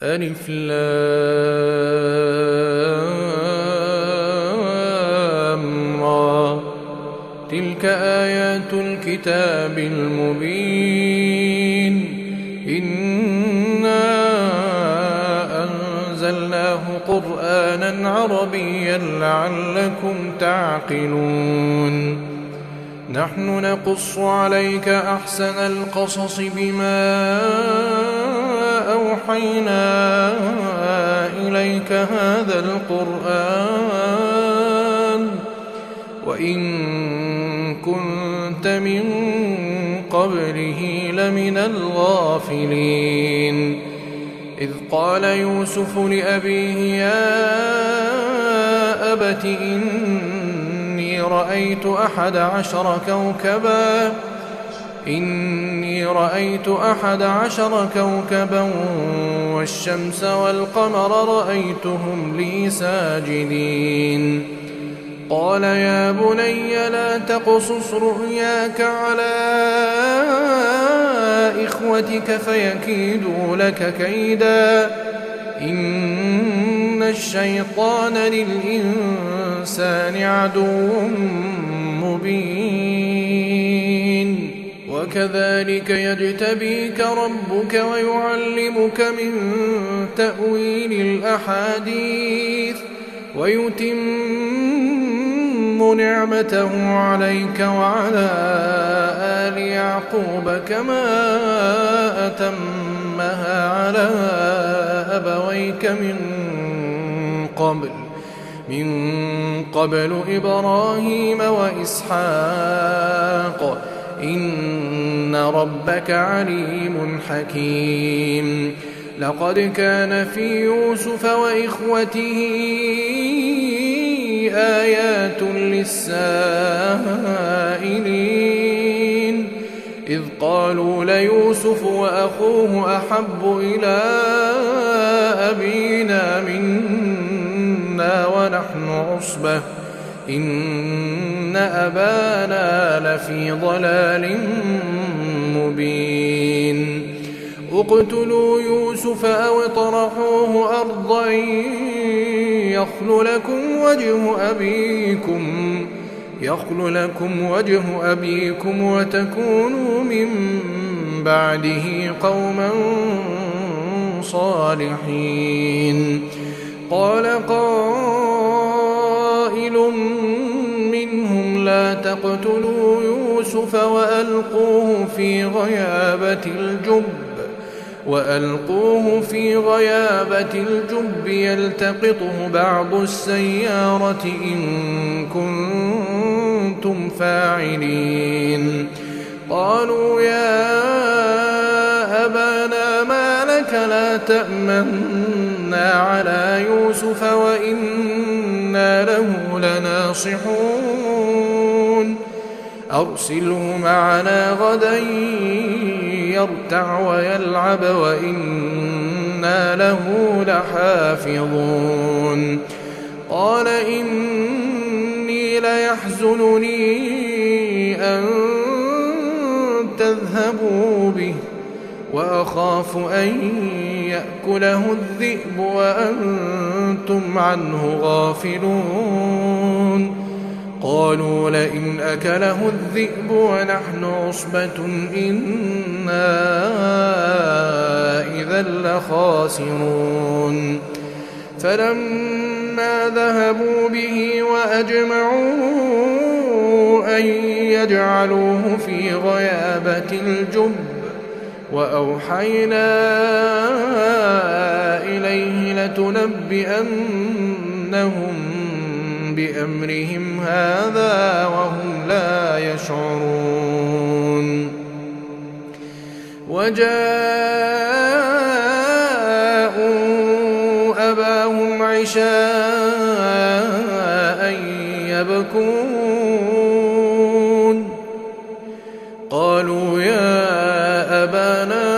ألف لام را. تلك آيات الكتاب المبين. إنا أنزلناه قرآنا عربيا لعلكم تعقلون. نحن نقص عليك أحسن القصص بما أوحينا إليك هذا القرآن وإن كنت من قبله لمن الغافلين. إذ قال يوسف لأبيه يا أبت إني رأيت أحد عشر كوكبا والشمس والقمر رأيتهم لي ساجدين. قال يا بني لا تقصص رؤياك على إخوتك فيكيدوا لك كيدا إن الشيطان للإنسان عدو مبين. وكذلك يجتبيك ربك ويعلمك من تأويل الأحاديث ويتم نعمته عليك وعلى آل يعقوب كما أتمها على أبويك من قبل إبراهيم وإسحاق إن ربك عليم حكيم. لقد كان في يوسف وإخوته آيات للسائلين إذ قالوا ليوسف وأخوه أحب إلى أبينا منا ونحن عصبة إن أبانا لفي ضلال مبين. اقتلوا يوسف أو اطرحوه أرضا يخل لكم وجه أبيكم وتكونوا من بعده قوما صالحين. قال قائل منهم لا تقتلوا يوسف وألقوه في غيابة الجب يلتقطه بعض السيارة إن كنتم فاعلين. قالوا يا أبانا ما لك لا تأمنا على يوسف وإنا له لناصحون أرسله معنا غدا يرتع ويلعب وإنا له لحافظون. قال إني ليحزنني أن تذهبوا به وأخاف أن يأكله الذئب وأنتم عنه غافلون. قالوا لئن أكله الذئب ونحن عصبة إنا إذا لخاسرون. فلما ذهبوا به وأجمعوا أن يجعلوه في غيابة الجب وأوحينا إليه لتنبئنهم بأمرهم هذا وهم لا يشعرون. وجاءوا أباهم عشاء يبكون. قالوا يا أبانا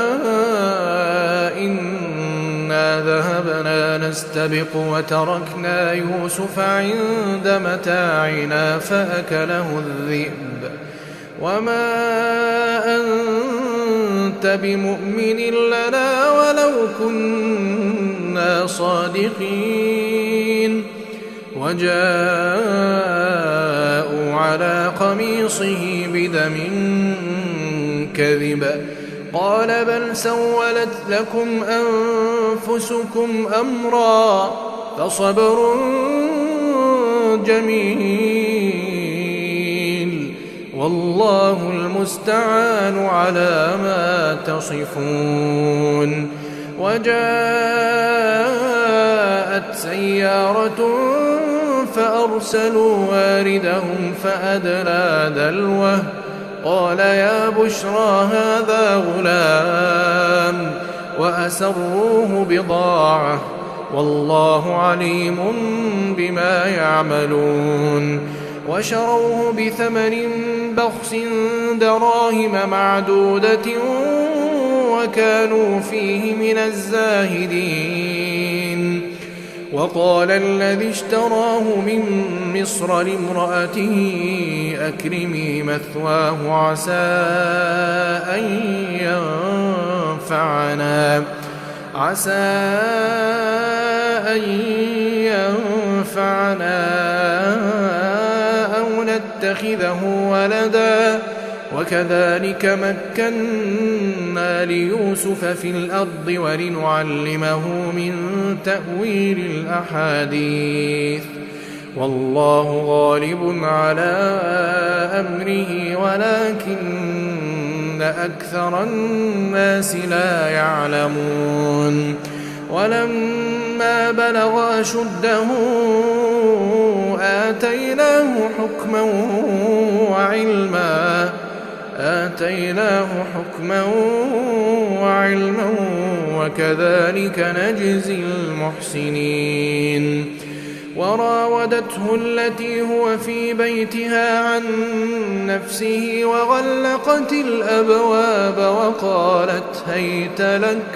إنا ذهبنا نستبق وتركنا يوسف عند متاعنا فأكله الذئب وما أنت بمؤمن لنا ولو كنا صادقين. وجاءوا على قميصه بدم كذب قال بل سولت لكم أنفسكم أمرا فصبر جميل والله المستعان على ما تصفون. وجاءت سيارة فأرسلوا واردهم فأدلى دلوه قال يا بشرى هذا غلام وأسروه بضاعة والله عليم بما يعملون. وشروه بثمن بخس دراهم معدودة وكانوا فيه من الزاهدين. وقال الذي اشتراه من مصر لامرأته أكرمي مثواه عسى أن ينفعنا أو نتخذه ولدا وكذلك مكنا ليوسف في الأرض ولنعلمه من تأويل الأحاديث والله غالب على أمره ولكن أكثر الناس لا يعلمون. ولما بلغ أشده آتيناه حكما وعلما وكذلك نجزي المحسنين. وراودته التي هو في بيتها عن نفسه وغلقت الأبواب وقالت هيت لك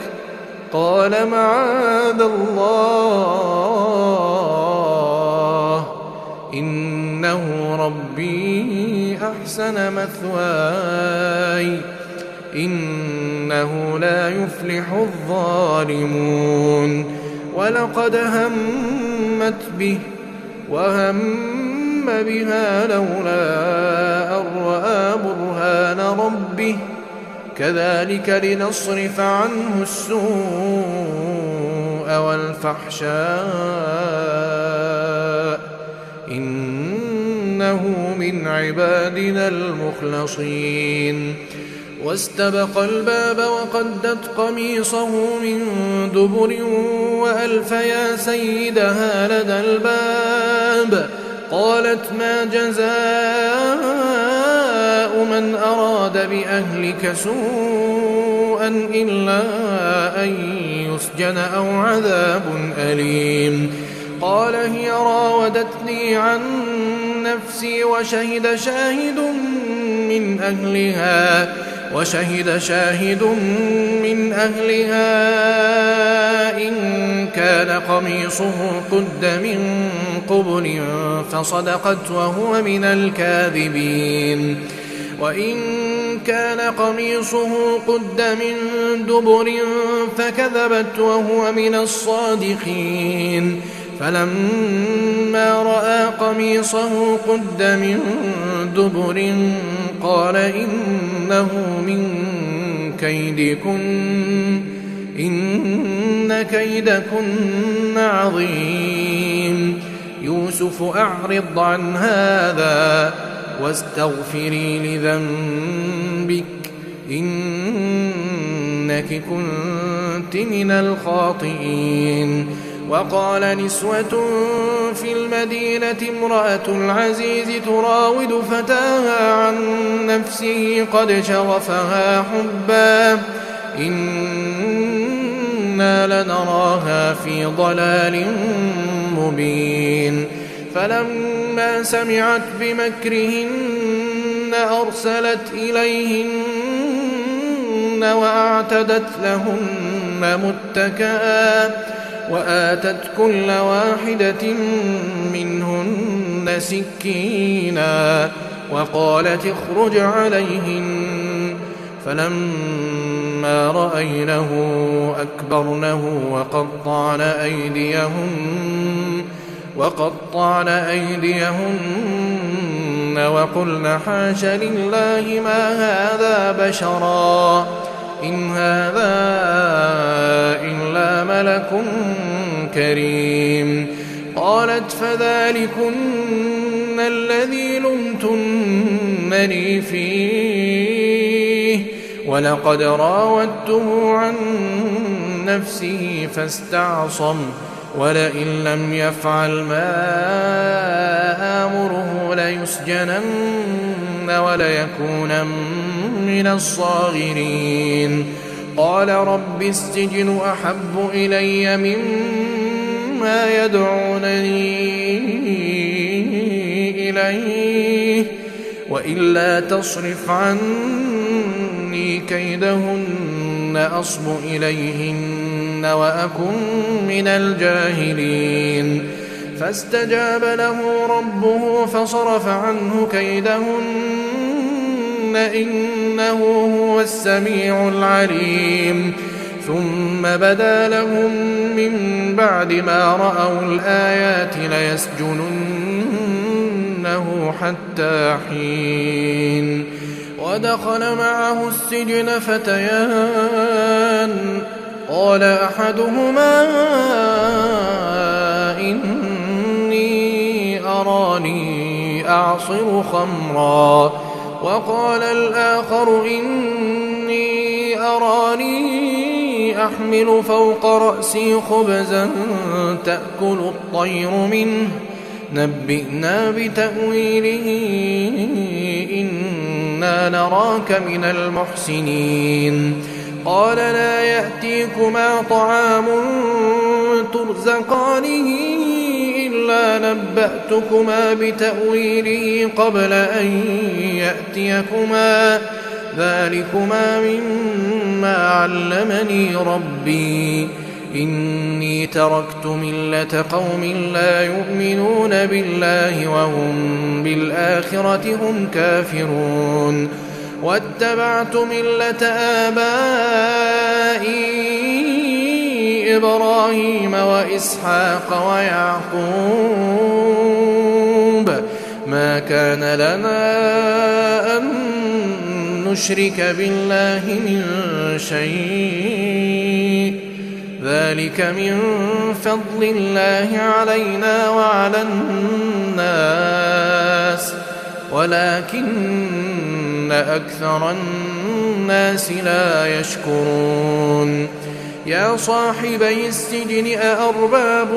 قال معاذ الله إنه ربي أحسن مثواي إنه لا يفلح الظالمون. ولقد همت به وهم بها لولا أن رأى برهان ربه كذلك لنصرف عنه السوء والفحشاء إنه من عبادنا المخلصين. واستبق الباب وقدت قميصه من دبر وألف يا سيدها لدى الباب قالت ما جزاء من أراد بأهلك سوءا إلا أن يسجن أو عذاب أليم. قال هي راودتني عن نفسي وشهد شاهد من أهلها إن كان قميصه قد من قبل فصدقت وهو من الكاذبين وإن كان قميصه قد من دبر فكذبت وهو من الصادقين. فلما رأى قميصه قد من دبر قال إنه من كيدكن إن كيدكن عظيم. يوسف أعرض عن هذا واستغفري لذنبك إنك كنت من الخاطئين. وقال نسوة في المدينة امرأة العزيز تراود فتاها عن نفسه قد شغفها حبا إنا لنراها في ضلال مبين. فلما سمعت بمكرهن أرسلت إليهن وأعتدت لهن متكئا وآتت كل واحدة منهن سكينا وقالت اخرج عليهن. فلما فلما رأينه أكبرنه وقطعن أيديهن وقلن حاش لله ما هذا بشرا إن هذا إلا ملك كريم. قالت فذلكن الذي لمتنني فيه ولقد راودته عن نفسه فاستعصم ولئن لم يفعل ما آمره ليسجنن وليكونن من الصاغرين. قال رب السجن أحب إلي مما يدعونني إليه وإلا تصرف عني كيدهن أصب إليهن وأكن من الجاهلين. فاستجاب له ربه فصرف عنه كيدهن إنه هو السميع العليم. ثم بدا لهم من بعد ما رأوا الآيات ليسجننه حتى حين. ودخل معه السجن فتيان قال أحدهما إني أراني أعصر خمرا وقال الآخر إني أراني أحمل فوق رأسي خبزا تأكل الطير منه نبئنا بتأويله إنا نراك من المحسنين. قال لا يأتيكما طعام ترزقانه إلا نبأتكما بتأويله قبل أن يأتيكما ذلكما مما علمني ربي إني تركت ملة قوم لا يؤمنون بالله وهم بالآخرة هم كافرون واتبعت ملة آبائي إبراهيم وإسحاق ويعقوب ما كان لنا أن نشرك بالله من شيء ذلك من فضل الله علينا وعلى الناس ولكن أكثر الناس لا يشكرون. يا صاحبي السجن أأرباب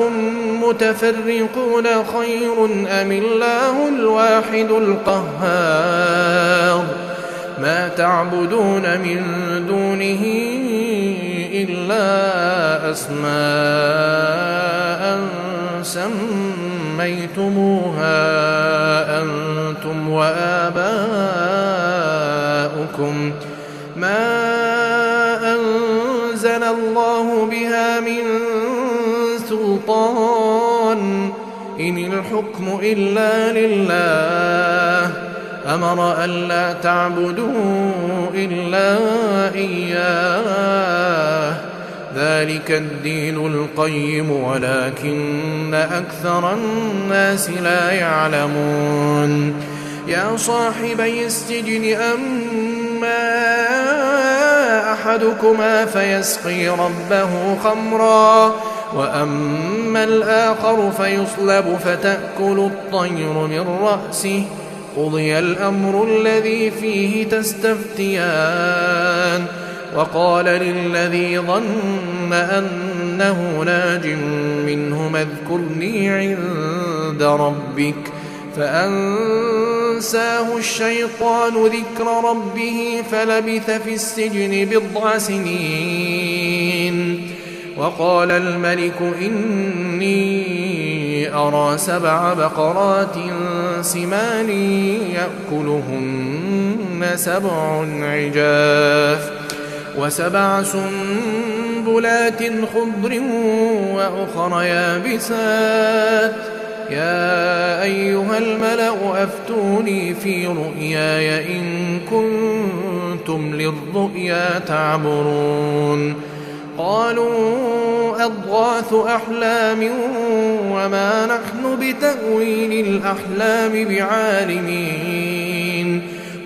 متفرقون خير أم الله الواحد القهار ما تعبدون من دونه إلا أسماء سميتموها أنتم وآباؤكم ما أنزل الله بها من سلطان إن الحكم إلا لله أمر ألا تعبدوا إلا إياه ذلك الدين القيم ولكن أكثر الناس لا يعلمون. يا صاحبي السجن أما أحدكما فيسقي ربه خمرا وأما الآخر فيصلب فتأكل الطير من رأسه قضي الأمر الذي فيه تستفتيان. وقال للذي ظن أنه ناج منهما اذكرني عند ربك فأنساه الشيطان ذكر ربه فلبث في السجن 9 سنين. وقال الملك إني أرى 7 بقرات سمان يأكلهن 7 عجاف و7 سنبلات خضر وأخر يابسات يا أيها الملأ أفتوني في رؤياي إن كنتم كنتم للرؤيا تعبرون قالوا أضغاث أحلام وما نحن بتأويل الأحلام بعالمين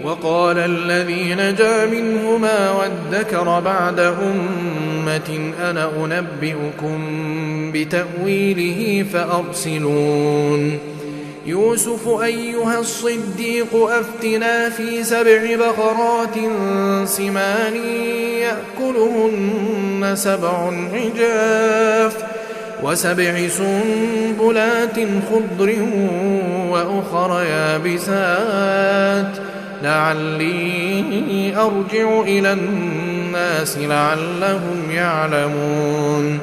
وقال الذي نجا منهما وادكر بعد أمة أنا أنبئكم بتأويله فأرسلون يوسف أيها الصديق أفتنا في 7 بقرات سمان يأكلهن 7 عجاف و7 سنبلات خضر وأخر يابسات لعلي أرجع إلى الناس لعلهم يعلمون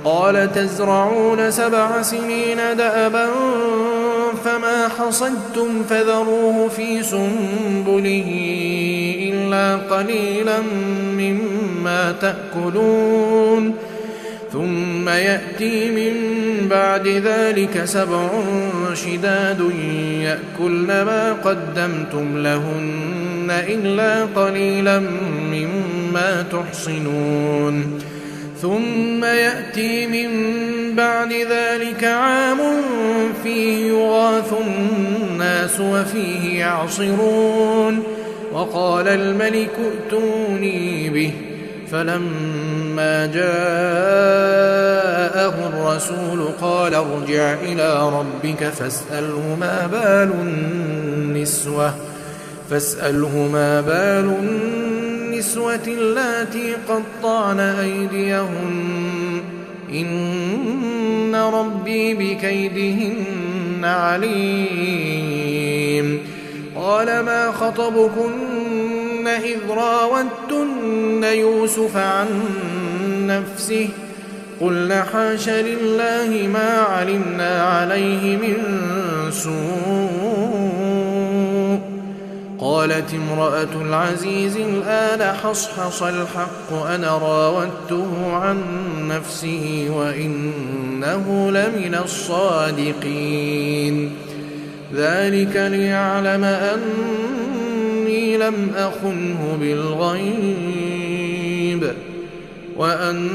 قال تزرعون 7 سنين دأبا فما حصدتم فذروه في سنبله إلا قليلا مما تأكلون ثم يأتي من بعد ذلك 7 شداد يأكلن ما قدمتم لهن إلا قليلا مما تحصنون ثم يأتي من بعد ذلك عام فيه يغاث الناس وفيه يعصرون وقال الملك ائتوني به فلما جاءه الرسول قال ارجع إلى ربك فاسأله ما بال النسوة اللاتي قطعن أيديهن إن ربي بكيدهن عليم قال ما خطبكن إذ راوتن يوسف عن نفسه قلنا حاش لله ما علمنا عليه من سوء قالت امرأة العزيز الآن حصحص الحق أنا راودته عن نفسه وإنه لمن الصادقين ذلك ليعلم أني لم أخنه بالغيب وأن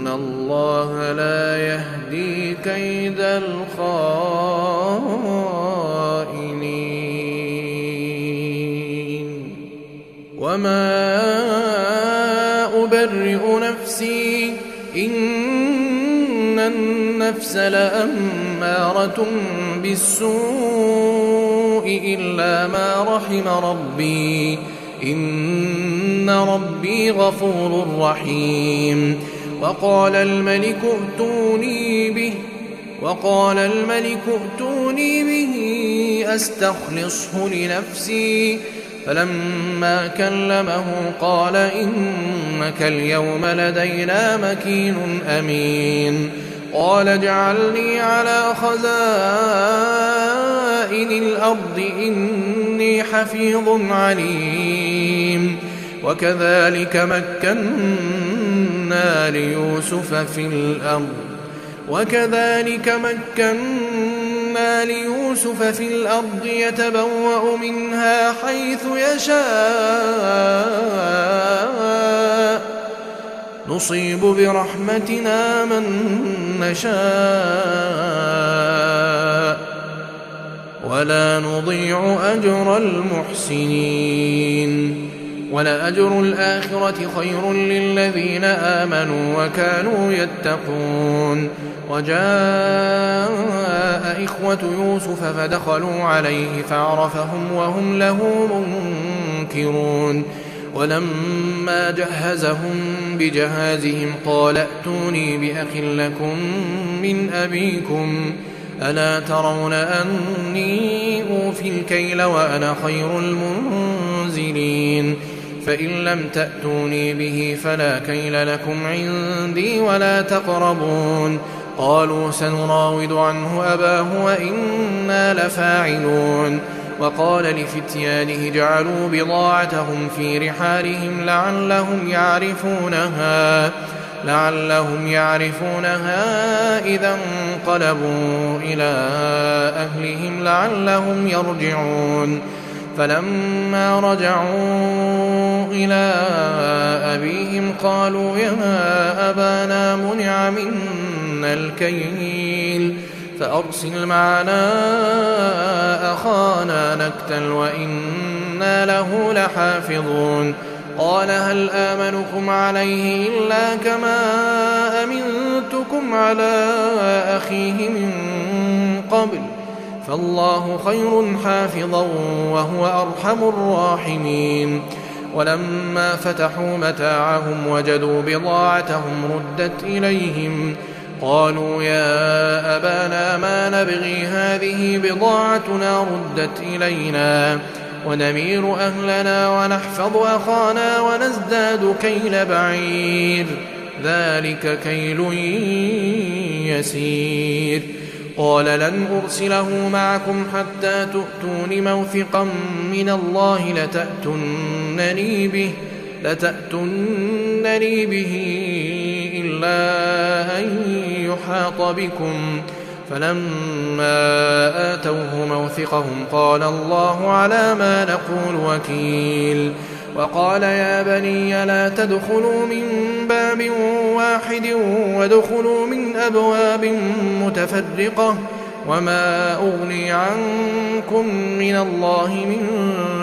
الله لا يهدي كيد الخائنين وما أبرئ نفسي إن النفس لأمارة بالسوء إلا ما رحم ربي إن ربي غفور رحيم وقال الملك ائتوني به أستخلصه لنفسي فلما كلمه قال إنك اليوم لدينا مكين أمين قال اجعلني على خزائن الأرض إني حفيظ عليم وكذلك مكنا ليوسف في الأرض يتبوأ منها حيث يشاء نصيب برحمتنا من نشاء ولا نضيع أجر المحسنين ولأجر الآخرة خير للذين آمنوا وكانوا يتقون وجاء إخوة يوسف فدخلوا عليه فعرفهم وهم له منكرون ولما جهزهم بجهازهم قال ائتوني بأخ لكم من أبيكم ألا ترون أني أوفي الكيل وأنا خير المنزلين فإن لم تأتوني به فلا كيل لكم عندي ولا تقربون قالوا سنراود عنه أباه وإنا لفاعلون وقال لفتيانه جعلوا بضاعتهم في رحالهم لعلهم يعرفونها إذا انقلبوا إلى أهلهم لعلهم يرجعون فلما رجعوا إلى أبيهم قالوا يا أبانا منع منا الكيل فأرسل معنا أخانا نكتل وإنا له لحافظون. قال هل آمنكم عليه إلا كما أمنتكم على أخيه من قبل فالله خير حافظا وهو أرحم الراحمين. ولما فتحوا متاعهم وجدوا بضاعتهم ردت إليهم قالوا يا أبانا ما نبغي هذه بضاعتنا ردت إلينا ونمير أهلنا ونحفظ أخانا ونزداد كيل بعير ذلك كيل يسير. قال لن أرسله معكم حتى تؤتون موثقا من الله لتأتونني به إلا أن يحاط بكم. فلما آتوه موثقهم قال الله على ما نقول وكيل. وقال يا بني لا تدخلوا من باب واحد وادخلوا من أبواب متفرقة وما أغني عنكم من الله من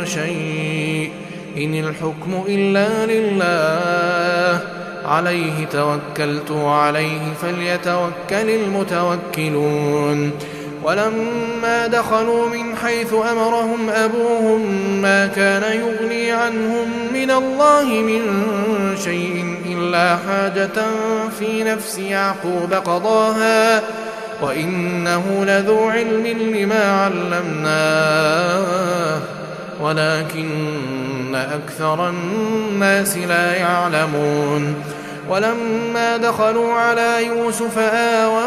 شيء إن الحكم إلا لله عليه توكلت وعليه فليتوكل المتوكلون. ولما دخلوا من حيث أمرهم أبوهم ما كان يغني عنهم من الله من شيء إلا حاجة في نفس يعقوب قضاها وإنه لذو علم لما علمناه ولكن أكثر الناس لا يعلمون. ولما دخلوا على يوسف آوى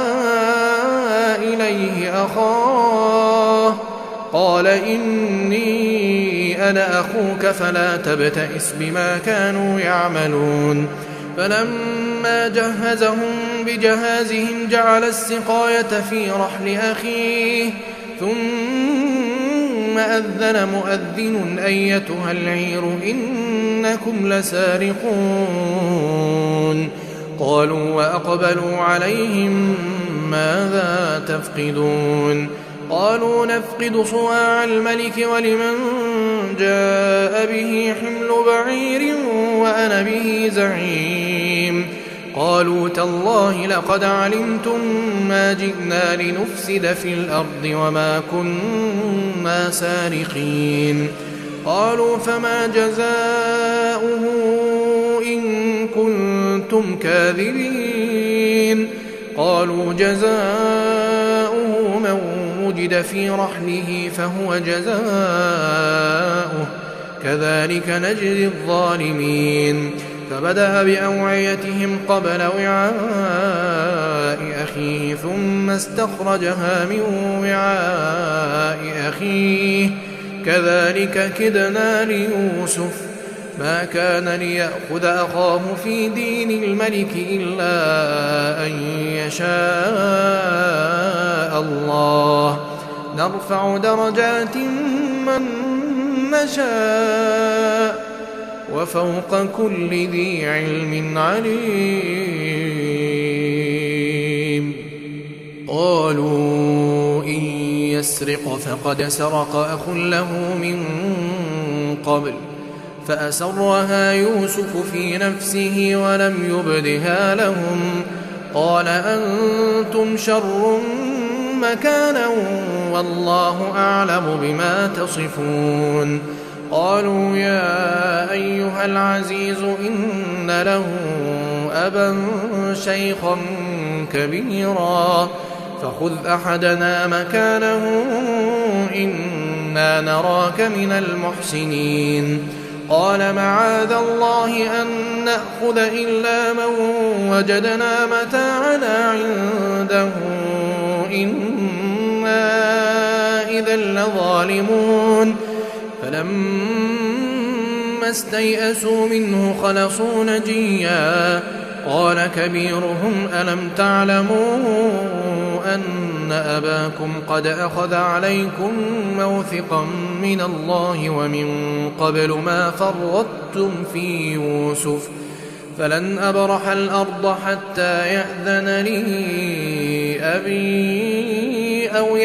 إليه أخاه قال إني أنا أخوك فلا تبتئس بما كانوا يعملون. فلما جهزهم بجهازهم جعل السقاية في رحل أخيه ثم أذن مؤذن أيتها العير إنكم لسارقون. قالوا وأقبلوا عليهم ماذا تفقدون؟ قالوا نفقد صواع الملك ولمن جاء به حمل بعير وأنا به زعيم. قالوا تالله لقد علمتم ما جئنا لنفسد في الأرض وما كنا سارقين. قالوا فما جزاؤه إن كنتم كاذبين؟ قالوا جزاؤه من وجد في رحله فهو جزاؤه كذلك نجزي الظالمين. فبدأ بأوعيتهم قبل وعاء أخيه ثم استخرجها من وعاء أخيه كذلك كدنا ليوسف ما كان ليأخذ أخاه في دين الملك إلا أن يشاء الله نرفع درجات من نشاء وفوق كل ذي علم عليم. قالوا إن يسرق فقد سرق أخ له من قبل فأسرها يوسف في نفسه ولم يبدها لهم. قال أنتم شر مكانا والله أعلم بما تصفون. قالوا يا أيها العزيز إن له أبا شيخا كبيرا فخذ أحدنا مكانه إنا نراك من المحسنين. قال معاذ الله أن نأخذ إلا من وجدنا متاعنا عنده إنا إذا لظالمون. فلما استيئسوا منه خلصوا نجيا قال كبيرهم ألم تعلموا أن أباكم قد أخذ عليكم موثقا من الله ومن قبل ما فرطتم في يوسف فلن أبرح الأرض حتى يأذن لي أبي أو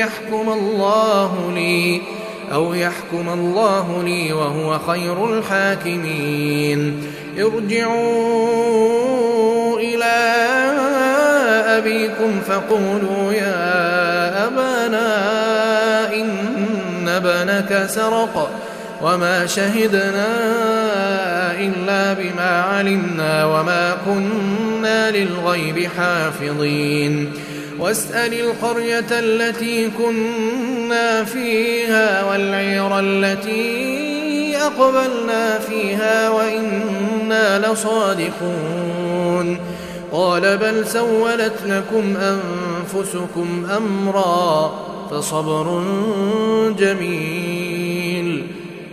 يحكم الله لي وهو خير الحاكمين. ارجعوا إلى أبيكم فقولوا يا أبانا إن ابنك سرق وما شهدنا إلا بما علمنا وما كنا للغيب حافظين. واسأل القرية التي كنا فيها والعير التي أقبلنا فيها وإنا لصادقون. قال بل سولت لكم أنفسكم أمرا فصبر جميل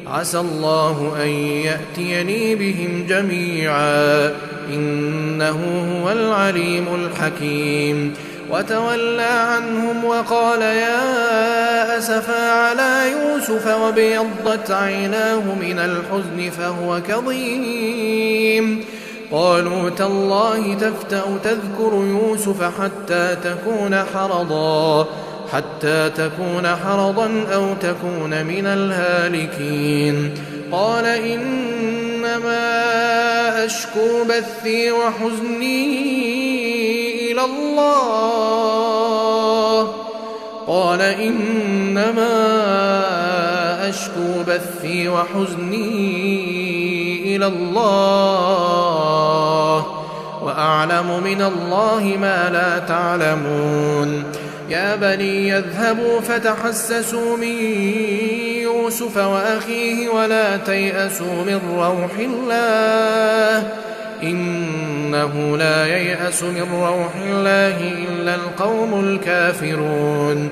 عسى الله أن يأتيني بهم جميعا إنه هو العليم الحكيم. وتولى عنهم وقال يا أسفا على يوسف وابيضت عيناه من الحزن فهو كظيم. قالوا تالله تفتأ تذكر يوسف حتى تكون حرضا أو تكون من الهالكين. قال إنما أشكو بثي وحزني إلى الله وأعلم من الله ما لا تعلمون. يا بني يذهبوا فتحسسوا من يوسف وأخيه ولا تيأسوا من روح الله إنه لا ييأس من روح الله إلا القوم الكافرون.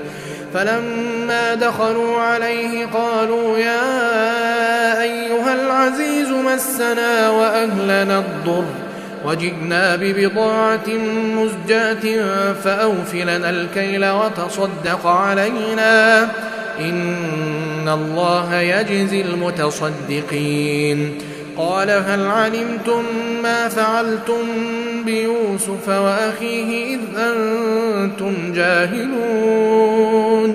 فلما دخلوا عليه قالوا يا أيها العزيز مسنا وأهلنا الضر وجئنا ببضاعة مزجاة فأوف لنا الكيل وتصدق علينا إن الله يجزي المتصدقين. قال هل علمتم ما فعلتم بيوسف وأخيه إذ أنتم جاهلون؟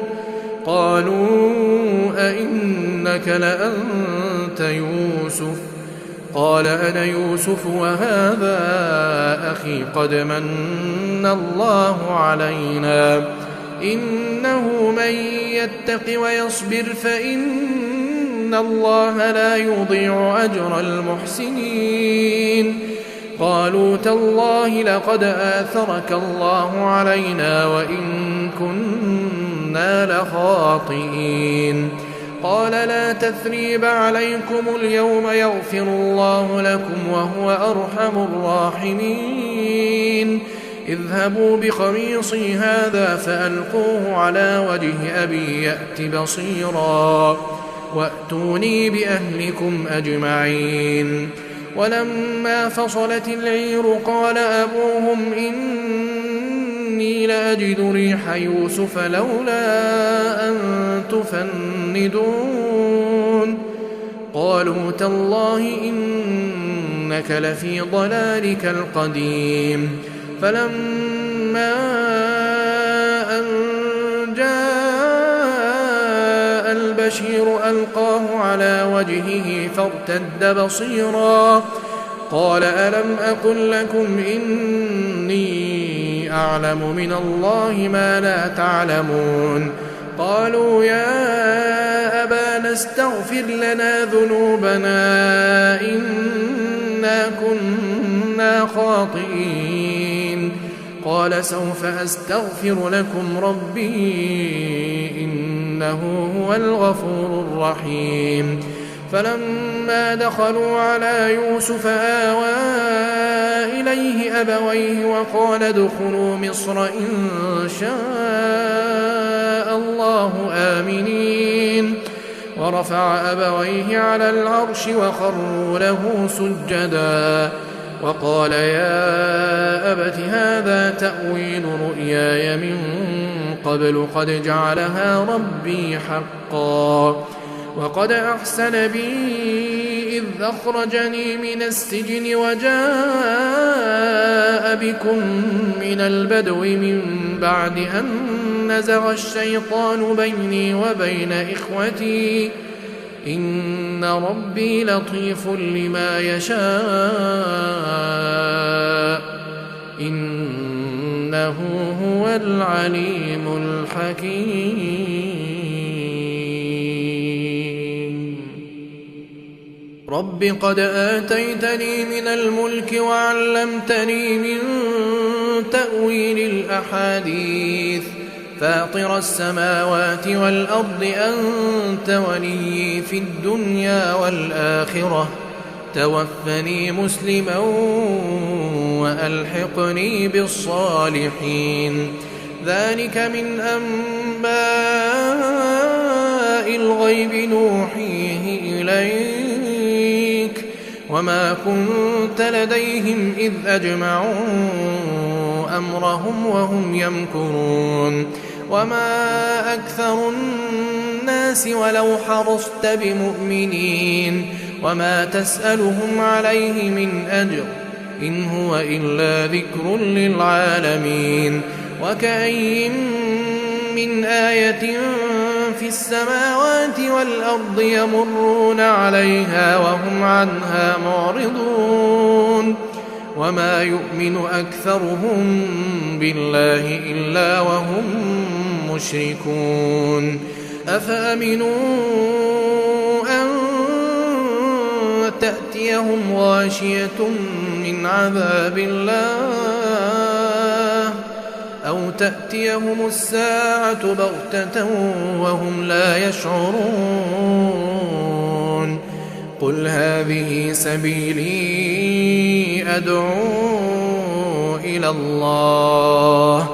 قالوا أئنك لأنت يوسف؟ قال أنا يوسف وهذا أخي قد من الله علينا إنه من يتق ويصبر فإن الله لا يضيع أجر المحسنين. قالوا تالله لقد آثرك الله علينا وإن كنا لخاطئين. قال لا تثريب عليكم اليوم يغفر الله لكم وهو أرحم الراحمين. اذهبوا بقميصي هذا فألقوه على وجه أبي يأت بصيرا وأتوني بأهلكم أجمعين. ولما فصلت العير قال أبوهم إني لأجد ريح يوسف لولا أن تفندون. قالوا تالله إنك لفي ضلالك القديم. فلما أن جاء البشير ألقاه على وجهه فارتد بصيرا قال ألم أقل لكم إني أعلم من الله ما لا تعلمون. قالوا يا أبانا استغفر لنا ذنوبنا إنا كنا خاطئين. قال سوف أستغفر لكم ربي إنه هو الغفور الرحيم. فلما دخلوا على يوسف آوى إليه أبويه وقال ادخلوا مصر إن شاء الله آمنين. ورفع أبويه على العرش وخروا له سجدا وقال يا أبت هذا تأويل رؤياي من قبل قد جعلها ربي حقا وقد أحسن بي إذ أخرجني من السجن وجاء بكم من البدو من بعد أن نزغ الشيطان بيني وبين إخوتي إن ربي لطيف لما يشاء إنه هو العليم الحكيم رب قد آتيتني من الملك وعلمتني من تأويل الأحاديث فاطر السماوات والأرض أنت ولي في الدنيا والآخرة توفني مسلما وألحقني بالصالحين ذلك من أنباء الغيب نوحيه إليك وما كنت لديهم إذ أجمعوا أمرهم وهم يمكرون وما أكثر الناس ولو حرصت بمؤمنين وما تسألهم عليه من أجر إن هو إلا ذكر للعالمين وكأين من آية في السماوات والأرض يمرون عليها وهم عنها معرضون وما يؤمن أكثرهم بالله إلا وهم مشركون أفأمنوا أن تأتيهم غاشية من عذاب الله أو تأتيهم الساعة بغتة وهم لا يشعرون قل هذه سبيلي أدعو إلى الله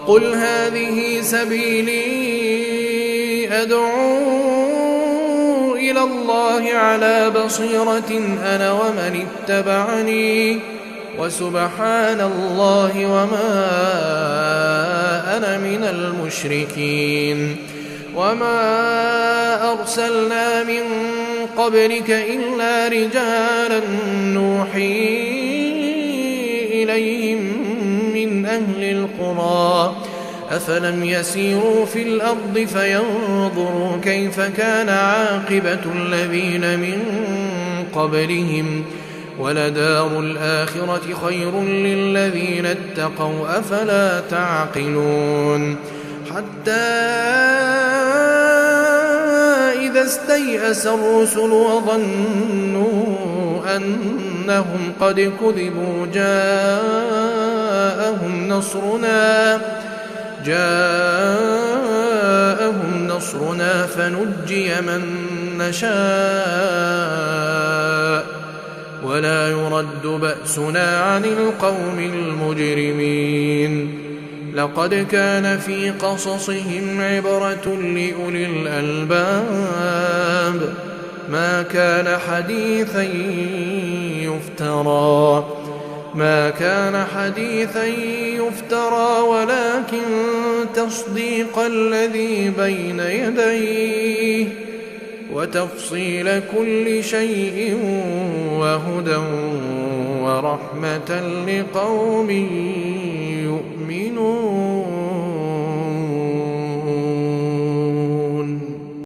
قل هذه سبيلي أدعو إلى الله على بصيرة أنا ومن اتبعني وسبحان الله وما أنا من المشركين وما أرسلنا من قبلك إلا رجالا نوحي إليهم من أهل القرى أفلم يسيروا في الأرض فينظروا كيف كان عاقبة الذين من قبلهم ولدار الآخرة خير للذين اتقوا أفلا تعقلون حتى إذا استيأس الرسل وظنوا أنهم قد كذبوا جاءهم نصرنا فنجي من نشاء ولا يرد بأسنا عن القوم المجرمين لقد كان في قصصهم عبرة لأولي الألباب ما كان حديثا يفترى ولكن تصديق الذي بين يديه وتفصيل كل شيء وهدى ورحمة لقوم يؤمنون